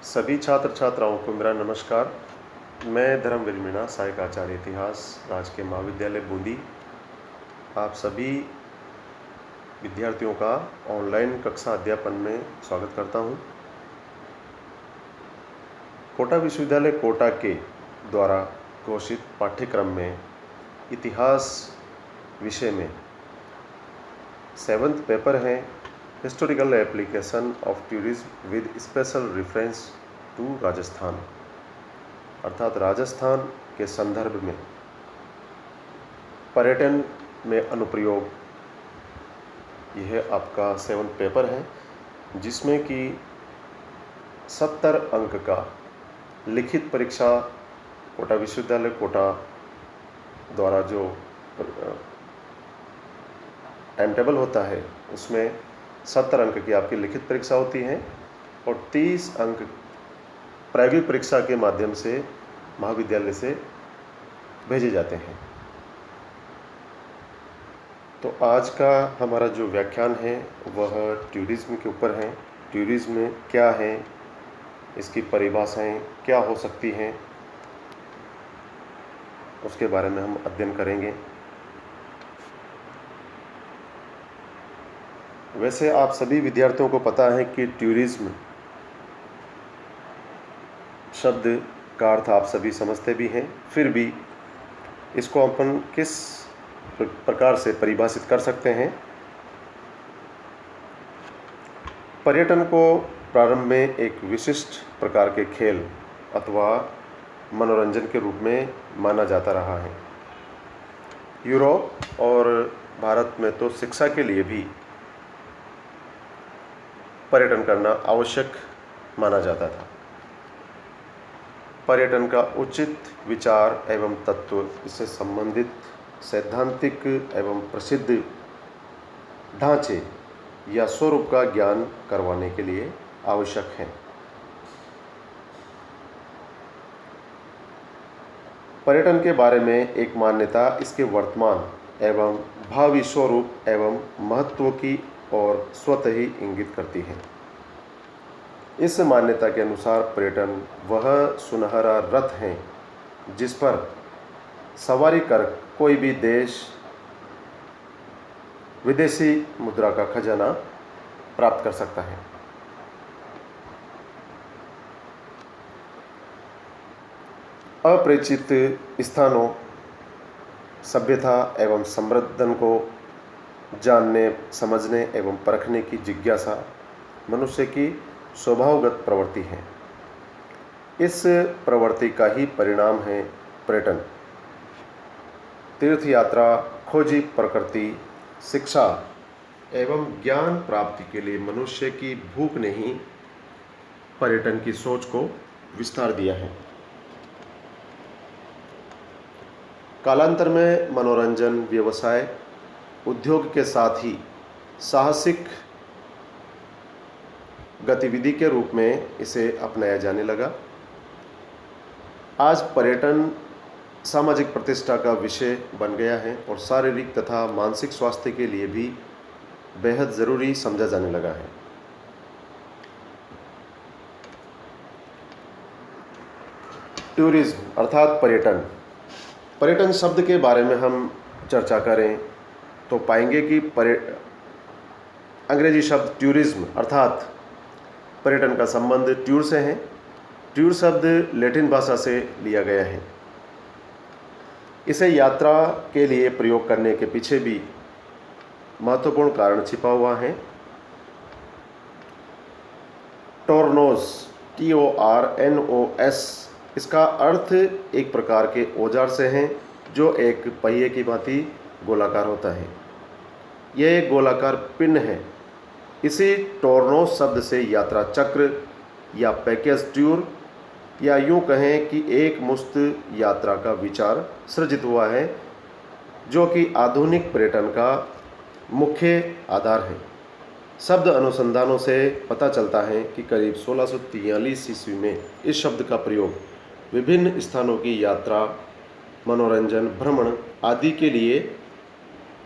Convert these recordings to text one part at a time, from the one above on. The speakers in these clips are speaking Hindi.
सभी छात्र छात्राओं को मेरा नमस्कार। मैं धर्मवीर मीणा, सहायक आचार्य इतिहास, राजकीय महाविद्यालय बूंदी, आप सभी विद्यार्थियों का ऑनलाइन कक्षा अध्यापन में स्वागत करता हूं। कोटा विश्वविद्यालय कोटा के द्वारा घोषित पाठ्यक्रम में इतिहास विषय में 7th पेपर है historical application of tourism with special reference to Rajasthan, अर्थात राजस्थान के संदर्भ में पर्यटन में अनुप्रयोग। यह आपका 7th पेपर है जिसमें कि 70 अंक का लिखित परीक्षा कोटा विश्वविद्यालय कोटा द्वारा जो टाइम टेबल होता है उसमें 70 अंक की आपकी लिखित परीक्षा होती है और 30 अंक प्रायोगिक परीक्षा के माध्यम से महाविद्यालय से भेजे जाते हैं। तो आज का हमारा जो व्याख्यान है वह टूरिज्म के ऊपर है। टूरिज्म क्या है, इसकी परिभाषाएं क्या हो सकती हैं, उसके बारे में हम अध्ययन करेंगे। वैसे आप सभी विद्यार्थियों को पता है कि टूरिज्म शब्द का अर्थ आप सभी समझते भी हैं, फिर भी इसको अपन किस प्रकार से परिभाषित कर सकते हैं। पर्यटन को प्रारंभ में एक विशिष्ट प्रकार के खेल अथवा मनोरंजन के रूप में माना जाता रहा है। यूरोप और भारत में तो शिक्षा के लिए भी पर्यटन करना आवश्यक माना जाता था। पर्यटन का उचित विचार एवं तत्व, इससे संबंधित सैद्धांतिक एवं प्रसिद्ध ढांचे या स्वरूप का ज्ञान करवाने के लिए आवश्यक है। पर्यटन के बारे में एक मान्यता इसके वर्तमान एवं भावी स्वरूप एवं महत्व की और स्वतः ही इंगित करती है। इस मान्यता के अनुसार पर्यटन वह सुनहरा रथ है जिस पर सवारी कर कोई भी देश विदेशी मुद्रा का खजाना प्राप्त कर सकता है। अपरिचित स्थानों, सभ्यता एवं समृद्धन को जानने, समझने एवं परखने की जिज्ञासा मनुष्य की स्वभावगत प्रवृत्ति है। इस प्रवृत्ति का ही परिणाम है पर्यटन। तीर्थ यात्रा, खोजी प्रकृति, शिक्षा एवं ज्ञान प्राप्ति के लिए मनुष्य की भूख ने ही पर्यटन की सोच को विस्तार दिया है। कालांतर में मनोरंजन, व्यवसाय, उद्योग के साथ ही साहसिक गतिविधि के रूप में इसे अपनाया जाने लगा। आज पर्यटन सामाजिक प्रतिष्ठा का विषय बन गया है और शारीरिक तथा मानसिक स्वास्थ्य के लिए भी बेहद ज़रूरी समझा जाने लगा है। टूरिज्म अर्थात पर्यटन। पर्यटन शब्द के बारे में हम चर्चा करें तो पाएंगे कि अंग्रेजी शब्द टूरिज्म अर्थात पर्यटन का संबंध ट्यूर से है। ट्यूर शब्द लैटिन भाषा से लिया गया है। इसे यात्रा के लिए प्रयोग करने के पीछे भी महत्वपूर्ण कारण छिपा हुआ है। टोरनोस, TORNOS, इसका अर्थ एक प्रकार के औजार से है जो एक पहिए की भांति गोलाकार होता है। यह एक गोलाकार पिन है। इसी टोरनोस शब्द से यात्रा चक्र या पैकेज टूर या यूं कहें कि एक मुश्त यात्रा का विचार सृजित हुआ है, जो कि आधुनिक पर्यटन का मुख्य आधार है। शब्द अनुसंधानों से पता चलता है कि करीब 1643 ईस्वी में इस शब्द का प्रयोग विभिन्न स्थानों की यात्रा, मनोरंजन, भ्रमण आदि के लिए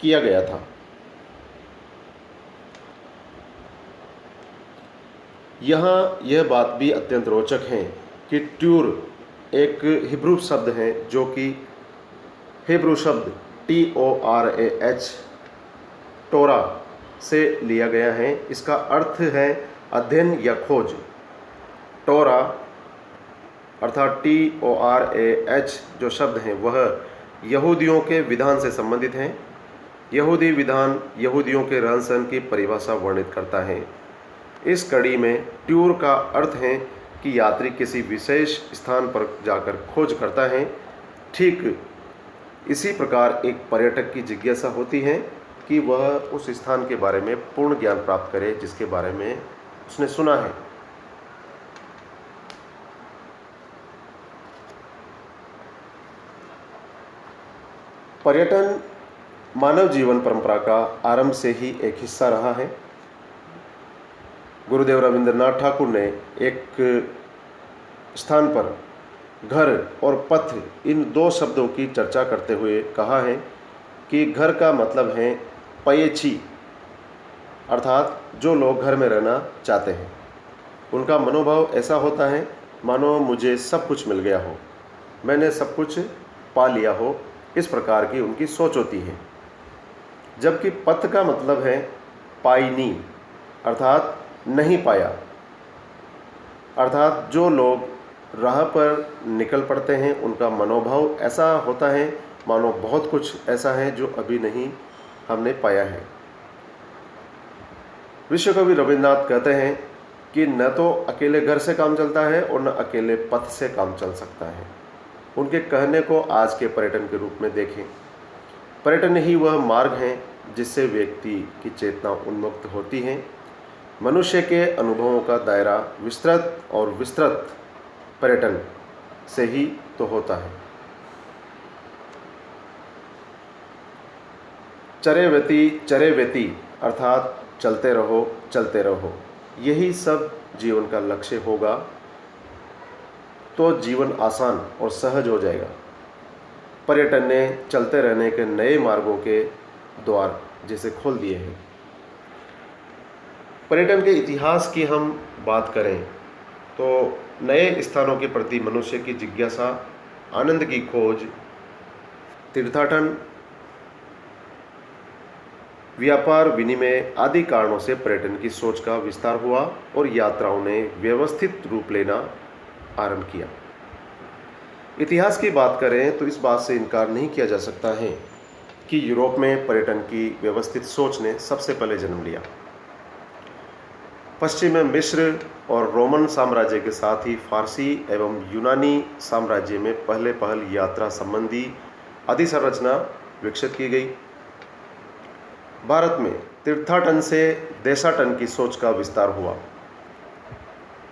किया गया था। यहाँ यह बात भी अत्यंत रोचक है कि ट्यूर एक हिब्रू शब्द है, जो कि हिब्रू शब्द TORAH टोरा से लिया गया है। इसका अर्थ है अध्ययन या खोज। टोरा अर्थात TORAH जो शब्द हैं वह यहूदियों के विधान से संबंधित हैं। यहूदी विधान यहूदियों के रहन सहन की परिभाषा वर्णित करता है। इस कड़ी में ट्यूर का अर्थ है कि यात्री किसी विशेष स्थान पर जाकर खोज करता है। ठीक इसी प्रकार एक पर्यटक की जिज्ञासा होती है कि वह उस स्थान के बारे में पूर्ण ज्ञान प्राप्त करे जिसके बारे में उसने सुना है। पर्यटन मानव जीवन परंपरा का आरंभ से ही एक हिस्सा रहा है। गुरुदेव रविंद्रनाथ ठाकुर ने एक स्थान पर घर और पथ इन दो शब्दों की चर्चा करते हुए कहा है कि घर का मतलब है पयेची, अर्थात जो लोग घर में रहना चाहते हैं। उनका मनोभाव ऐसा होता है मानो मुझे सब कुछ मिल गया हो, मैंने सब कुछ पा लिया हो, इस प्रकार की उनकी सोच होती है। जबकि पथ का मतलब है पाइनी, अर्थात नहीं पाया, अर्थात जो लोग राह पर निकल पड़ते हैं उनका मनोभाव ऐसा होता है मानो बहुत कुछ ऐसा है जो अभी नहीं हमने पाया है। विश्वकवि रविन्द्रनाथ कहते हैं कि न तो अकेले घर से काम चलता है और न अकेले पथ से काम चल सकता है। उनके कहने को आज के पर्यटन के रूप में देखें। पर्यटन ही वह मार्ग है जिससे व्यक्ति की चेतना उन्मुक्त होती है। मनुष्य के अनुभवों का दायरा विस्तृत और विस्तृत पर्यटन से ही तो होता है। चरे व्यती अर्थात चलते रहो, यही सब जीवन का लक्ष्य होगा तो जीवन आसान और सहज हो जाएगा। पर्यटन ने चलते रहने के नए मार्गों के द्वार जैसे खोल दिए हैं। पर्यटन के इतिहास की हम बात करें तो नए स्थानों के प्रति मनुष्य की जिज्ञासा, आनंद की खोज, तीर्थाटन, व्यापार विनिमय आदि कारणों से पर्यटन की सोच का विस्तार हुआ और यात्राओं ने व्यवस्थित रूप लेना आरंभ किया। इतिहास की बात करें तो इस बात से इनकार नहीं किया जा सकता है कि यूरोप में पर्यटन की व्यवस्थित सोच ने सबसे पहले जन्म लिया। पश्चिम में मिस्र और रोमन साम्राज्य के साथ ही फारसी एवं यूनानी साम्राज्य में पहल यात्रा संबंधी अधिसंरचना विकसित की गई। भारत में तीर्थाटन से देशाटन की सोच का विस्तार हुआ।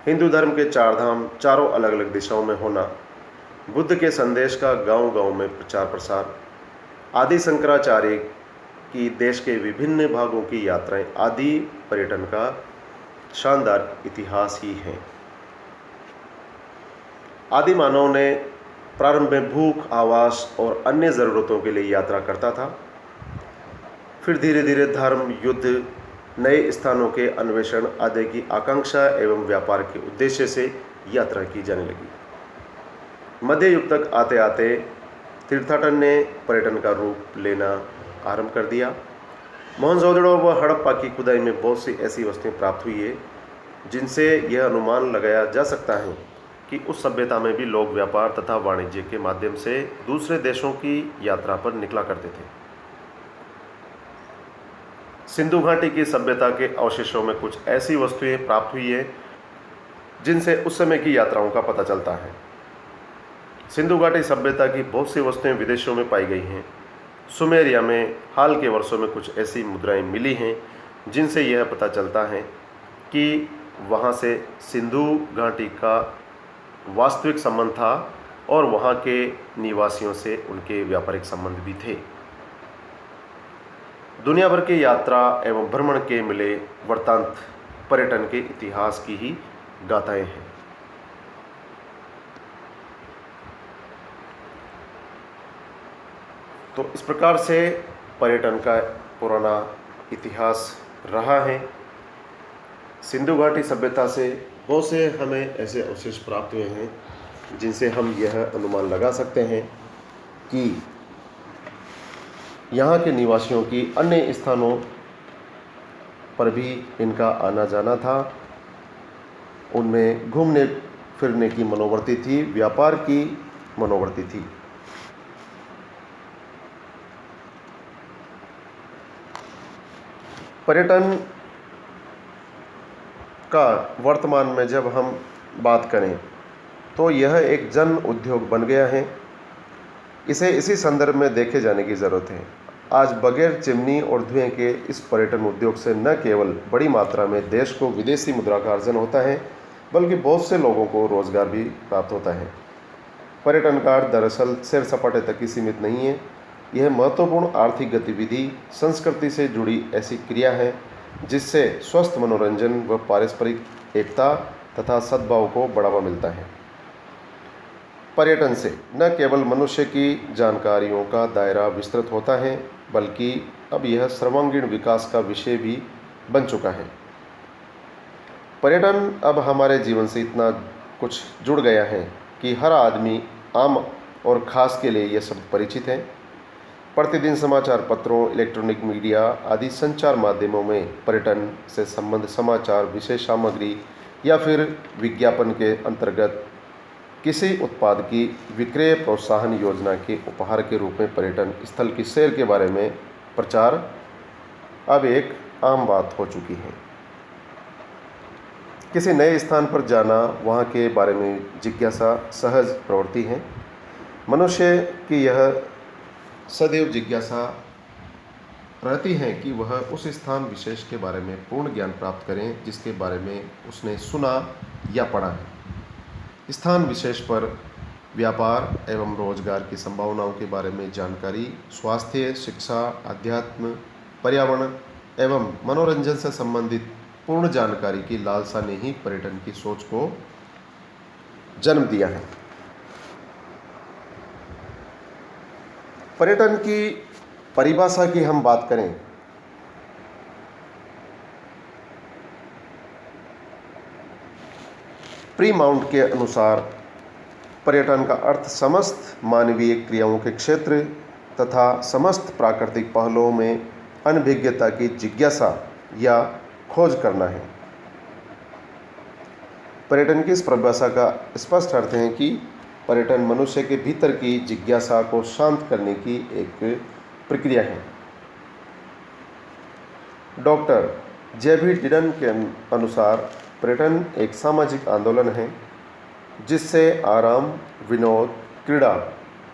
हिंदू धर्म के चार धाम चारों अलग अलग दिशाओं में होना, बुद्ध के संदेश का गांव-गांव में प्रचार प्रसार, आदि शंकराचार्य की देश के विभिन्न भागों की यात्राएं आदि पर्यटन का शानदार इतिहास ही है। आदि मानव ने प्रारंभ में भूख, आवास और अन्य ज़रूरतों के लिए यात्रा करता था। फिर धीरे धीरे धर्म, युद्ध, नए स्थानों के अन्वेषण आदि की आकांक्षा एवं व्यापार के उद्देश्य से यात्रा की जाने लगी। मध्य युग तक आते आते तीर्थाटन ने पर्यटन का रूप लेना आरंभ कर दिया। मोहनजोदड़ो व हड़प्पा की खुदाई में बहुत सी ऐसी वस्तुएं प्राप्त हुई है जिनसे यह अनुमान लगाया जा सकता है कि उस सभ्यता में भी लोग व्यापार तथा वाणिज्य के माध्यम से दूसरे देशों की यात्रा पर निकला करते थे। सिंधु घाटी की सभ्यता के अवशेषों में कुछ ऐसी वस्तुएं प्राप्त हुई है जिनसे उस समय की यात्राओं का पता चलता है। सिंधु घाटी सभ्यता की बहुत सी वस्तुएं विदेशों में पाई गई हैं। सुमेरिया में हाल के वर्षों में कुछ ऐसी मुद्राएं मिली हैं जिनसे यह पता चलता है कि वहां से सिंधु घाटी का वास्तविक संबंध था और वहां के निवासियों से उनके व्यापारिक संबंध भी थे। दुनिया भर के यात्रा एवं भ्रमण के मिले वृत्तांत पर्यटन के इतिहास की ही गाथाएं हैं। तो इस प्रकार से पर्यटन का पुराना इतिहास रहा है। सिंधु घाटी सभ्यता से बहुत से हमें ऐसे अवशेष प्राप्त हुए हैं जिनसे हम यह अनुमान लगा सकते हैं कि यहाँ के निवासियों की अन्य स्थानों पर भी इनका आना जाना था। उनमें घूमने फिरने की मनोवृत्ति थी, व्यापार की मनोवृत्ति थी। पर्यटन का वर्तमान में जब हम बात करें तो यह एक जन उद्योग बन गया है। इसे इसी संदर्भ में देखे जाने की ज़रूरत है। आज बगैर चिमनी और धुएं के इस पर्यटन उद्योग से न केवल बड़ी मात्रा में देश को विदेशी मुद्रा का अर्जन होता है, बल्कि बहुत से लोगों को रोजगार भी प्राप्त होता है। पर्यटन कार्य दरअसल सैर सपाटे तक ही सीमित नहीं है। यह महत्वपूर्ण आर्थिक गतिविधि संस्कृति से जुड़ी ऐसी क्रिया है जिससे स्वस्थ मनोरंजन व पारस्परिक एकता तथा सद्भाव को बढ़ावा मिलता है। पर्यटन से न केवल मनुष्य की जानकारियों का दायरा विस्तृत होता है, बल्कि अब यह सर्वांगीण विकास का विषय भी बन चुका है। पर्यटन अब हमारे जीवन से इतना कुछ जुड़ गया है कि हर आदमी आम और ख़ास के लिए यह शब्द परिचित है। प्रतिदिन समाचार पत्रों, इलेक्ट्रॉनिक मीडिया आदि संचार माध्यमों में पर्यटन से संबंध समाचार, विशेष सामग्री या फिर विज्ञापन के अंतर्गत किसी उत्पाद की विक्रय प्रोत्साहन योजना के उपहार के रूप में पर्यटन स्थल की सैर के बारे में प्रचार अब एक आम बात हो चुकी है। किसी नए स्थान पर जाना, वहाँ के बारे में जिज्ञासा सहज प्रवृत्ति है। मनुष्य की यह सदैव जिज्ञासा रहती है कि वह उस स्थान विशेष के बारे में पूर्ण ज्ञान प्राप्त करें जिसके बारे में उसने सुना या पढ़ा है। स्थान विशेष पर व्यापार एवं रोजगार की संभावनाओं के बारे में जानकारी, स्वास्थ्य, शिक्षा, अध्यात्म, पर्यावरण एवं मनोरंजन से संबंधित पूर्ण जानकारी की लालसा ने ही पर्यटन की सोच को जन्म दिया है। पर्यटन की परिभाषा की हम बात करें प्री माउंट के अनुसार पर्यटन का अर्थ समस्त मानवीय क्रियाओं के क्षेत्र तथा समस्त प्राकृतिक पहलुओं में अनभिज्ञता की जिज्ञासा या खोज करना है। पर्यटन की इस परिभाषा का स्पष्ट अर्थ है कि पर्यटन मनुष्य के भीतर की जिज्ञासा को शांत करने की एक प्रक्रिया है। डॉक्टर जेबी डिडन के अनुसार पर्यटन एक सामाजिक आंदोलन है जिससे आराम, विनोद, क्रीड़ा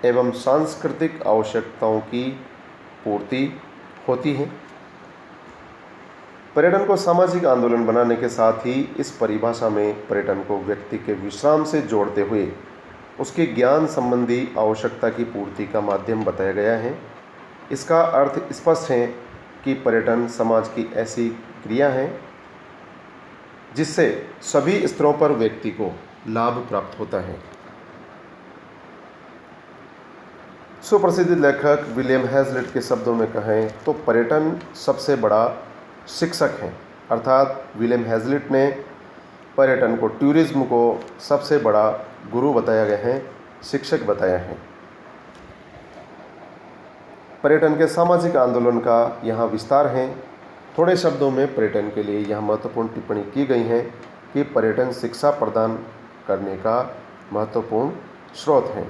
एवं सांस्कृतिक आवश्यकताओं की पूर्ति होती है। पर्यटन को सामाजिक आंदोलन बनाने के साथ ही इस परिभाषा में पर्यटन को व्यक्ति के विश्राम से जोड़ते हुए उसके ज्ञान संबंधी आवश्यकता की पूर्ति का माध्यम बताया गया है। इसका अर्थ स्पष्ट है कि पर्यटन समाज की ऐसी क्रिया है जिससे सभी स्तरों पर व्यक्ति को लाभ प्राप्त होता है। सुप्रसिद्ध लेखक विलियम हैज़लिट के शब्दों में कहें तो पर्यटन सबसे बड़ा शिक्षक है। अर्थात विलियम हैज़लिट ने पर्यटन को, टूरिज्म को सबसे बड़ा गुरु बताया गया है, शिक्षक बताया है। पर्यटन के सामाजिक आंदोलन का यहाँ विस्तार है। थोड़े शब्दों में पर्यटन के लिए यह महत्वपूर्ण टिप्पणी की गई है कि पर्यटन शिक्षा प्रदान करने का महत्वपूर्ण स्रोत है।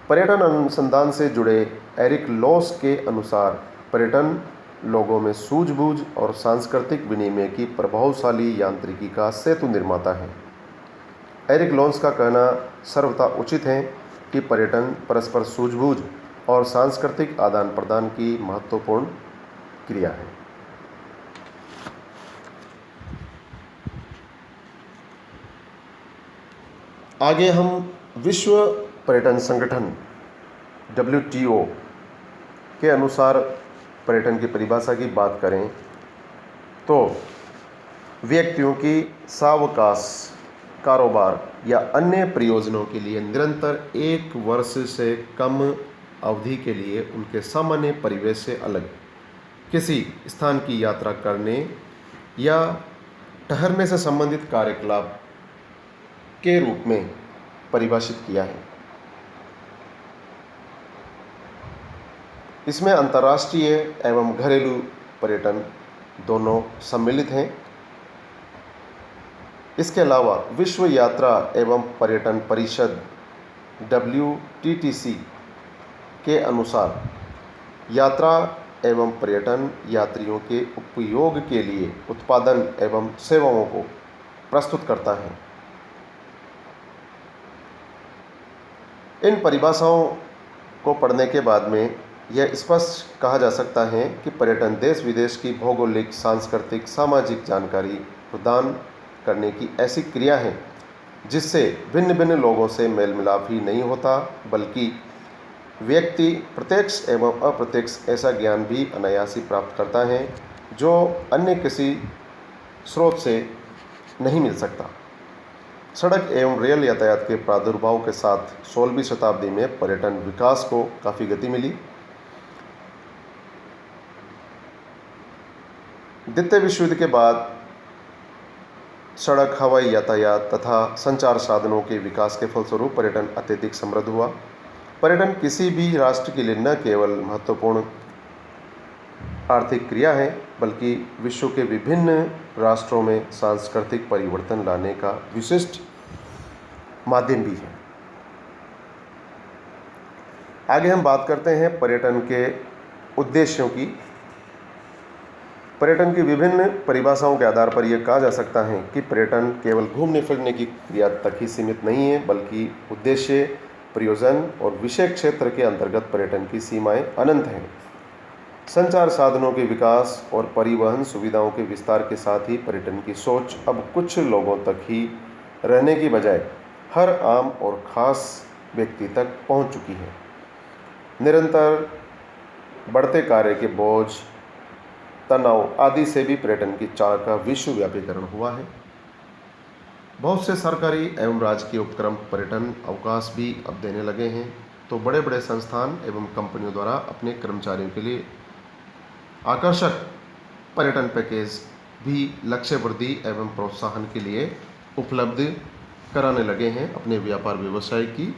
पर्यटन अनुसंधान से जुड़े एरिक लॉस के अनुसार पर्यटन लोगों में सूझबूझ और सांस्कृतिक विनिमय की प्रभावशाली यांत्रिकी का सेतु निर्माता है। एरिक लॉस का कहना सर्वथा उचित है कि पर्यटन परस्पर सूझबूझ और सांस्कृतिक आदान प्रदान की महत्वपूर्ण क्रिया है। आगे हम विश्व पर्यटन संगठन WTO के अनुसार पर्यटन की परिभाषा की बात करें तो व्यक्तियों की सावकाश, कारोबार या अन्य प्रयोजनों के लिए निरंतर 1 वर्ष से कम अवधि के लिए उनके सामान्य परिवेश से अलग किसी स्थान की यात्रा करने या ठहरने से संबंधित कार्यकलाप के रूप में परिभाषित किया है। इसमें अंतर्राष्ट्रीय एवं घरेलू पर्यटन दोनों सम्मिलित हैं। इसके अलावा विश्व यात्रा एवं पर्यटन परिषद WTTC के अनुसार यात्रा एवं पर्यटन यात्रियों के उपयोग के लिए उत्पादन एवं सेवाओं को प्रस्तुत करता है। इन परिभाषाओं को पढ़ने के बाद में यह स्पष्ट कहा जा सकता है कि पर्यटन देश विदेश की भौगोलिक, सांस्कृतिक, सामाजिक जानकारी प्रदान करने की ऐसी क्रिया है जिससे भिन्न भिन्न लोगों से मेल मिलाप ही नहीं होता, बल्कि व्यक्ति प्रत्यक्ष एवं अप्रत्यक्ष ऐसा ज्ञान भी अनायास ही प्राप्त करता है जो अन्य किसी स्रोत से नहीं मिल सकता। सड़क एवं रेल यातायात के प्रादुर्भाव के साथ 16वीं शताब्दी में पर्यटन विकास को काफ़ी गति मिली। द्वितीय विश्व युद्ध के बाद सड़क, हवाई यातायात तथा संचार साधनों के विकास के फलस्वरूप पर्यटन अत्यधिक समृद्ध हुआ। पर्यटन किसी भी राष्ट्र के लिए न केवल महत्वपूर्ण आर्थिक क्रिया है, बल्कि विश्व के विभिन्न राष्ट्रों में सांस्कृतिक परिवर्तन लाने का विशिष्ट माध्यम भी है। आगे हम बात करते हैं पर्यटन के उद्देश्यों की। पर्यटन की विभिन्न परिभाषाओं के आधार पर यह कहा जा सकता है कि पर्यटन केवल घूमने फिरने की क्रिया तक ही सीमित नहीं है, बल्कि उद्देश्य, प्रयोजन और विषय क्षेत्र के अंतर्गत पर्यटन की सीमाएं अनंत हैं। संचार साधनों के विकास और परिवहन सुविधाओं के विस्तार के साथ ही पर्यटन की सोच अब कुछ लोगों तक ही रहने की बजाय हर आम और ख़ास व्यक्ति तक पहुंच चुकी है। निरंतर बढ़ते कार्य के बोझ, तनाव आदि से भी पर्यटन की चाह का विश्वव्यापीकरण हुआ है। बहुत से सरकारी एवं राजकीय उपक्रम पर्यटन अवकाश भी अब देने लगे हैं, तो बड़े बड़े संस्थान एवं कंपनियों द्वारा अपने कर्मचारियों के लिए आकर्षक पर्यटन पैकेज भी लक्ष्य वृद्धि एवं प्रोत्साहन के लिए उपलब्ध कराने लगे हैं अपने व्यापार व्यवसाय की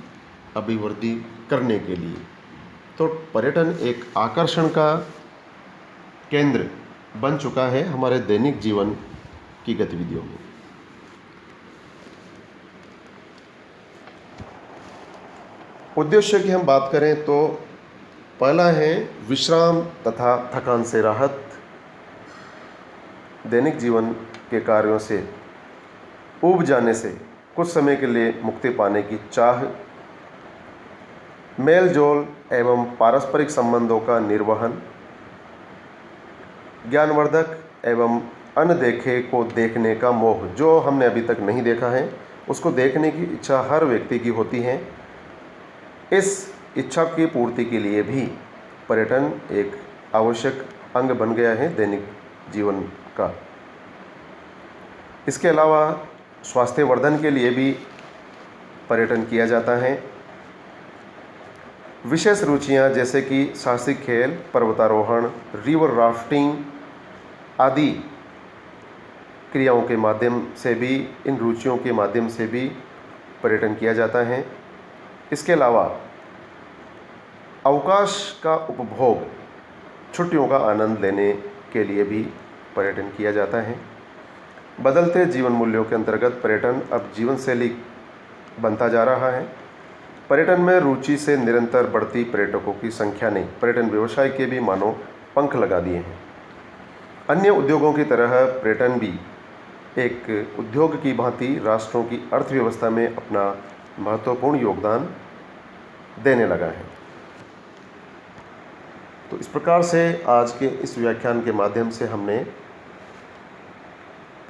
अभिवृद्धि करने के लिए। तो पर्यटन एक आकर्षण का केंद्र बन चुका है हमारे दैनिक जीवन की गतिविधियों में। उद्देश्य की हम बात करें तो पहला है विश्राम तथा थकान से राहत, दैनिक जीवन के कार्यों से ऊब जाने से कुछ समय के लिए मुक्ति पाने की चाह, मेल जोल एवं पारस्परिक संबंधों का निर्वहन, ज्ञानवर्धक एवं अनदेखे को देखने का मोह, जो हमने अभी तक नहीं देखा है उसको देखने की इच्छा हर व्यक्ति की होती है। इस इच्छा की पूर्ति के लिए भी पर्यटन एक आवश्यक अंग बन गया है दैनिक जीवन का। इसके अलावा स्वास्थ्य वर्धन के लिए भी पर्यटन किया जाता है। विशेष रुचियां जैसे कि साहसिक खेल, पर्वतारोहण, रिवर राफ्टिंग आदि क्रियाओं के माध्यम से भी, इन रुचियों के माध्यम से भी पर्यटन किया जाता है। इसके अलावा अवकाश का उपभोग, छुट्टियों का आनंद लेने के लिए भी पर्यटन किया जाता है। बदलते जीवन मूल्यों के अंतर्गत पर्यटन अब जीवन शैली बनता जा रहा है। पर्यटन में रुचि से निरंतर बढ़ती पर्यटकों की संख्या ने पर्यटन व्यवसाय के भी मानो पंख लगा दिए हैं। अन्य उद्योगों की तरह पर्यटन भी एक उद्योग की भांति राष्ट्रों की अर्थव्यवस्था में अपना महत्वपूर्ण योगदान देने लगा है। तो इस प्रकार से आज के इस व्याख्यान के माध्यम से हमने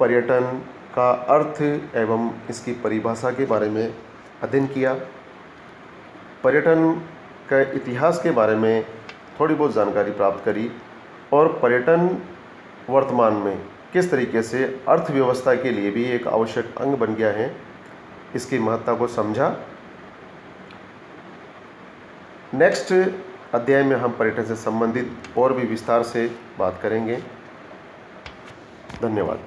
पर्यटन का अर्थ एवं इसकी परिभाषा के बारे में अध्ययन किया। पर्यटन के इतिहास के बारे में थोड़ी बहुत जानकारी प्राप्त करी और पर्यटन वर्तमान में किस तरीके से अर्थव्यवस्था के लिए भी एक आवश्यक अंग बन गया है, इसकी महत्ता को समझा। नेक्स्ट अध्याय में हम पर्यटन से संबंधित और भी विस्तार से बात करेंगे। धन्यवाद।